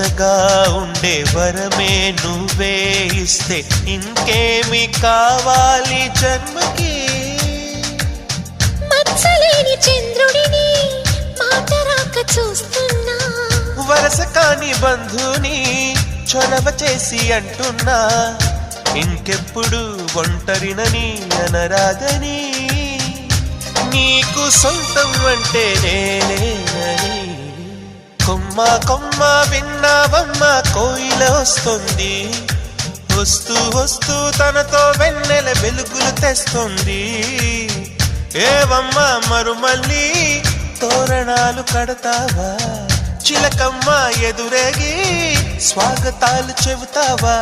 జతగా ఉండే వరమే నువ్వే ఇస్తే ఇంకేమి కావాలి జన్మకి. మచ్చలేని చంద్రుడిని మాట రాక చూస్తున్నా, వరస కాని బంధుని చొరవ చేసి అంటున్నా, ఇంకెప్పుడు ఒంటరినని అనరాదని, నీకు సొంతం అంటే నేనేనని. కొమ్మ కొమ్మ విన్నావమ్మ కోయిల వస్తుంది, వస్తూ వస్తూ తనతో వెన్నెల వెలుగులు తెస్తుంది. ఏవమ్మ మరుమల్లి తోరణాలు కడతావా, చిలకమ్మ ఎదురేగి స్వాగతాలు చెబుతావా.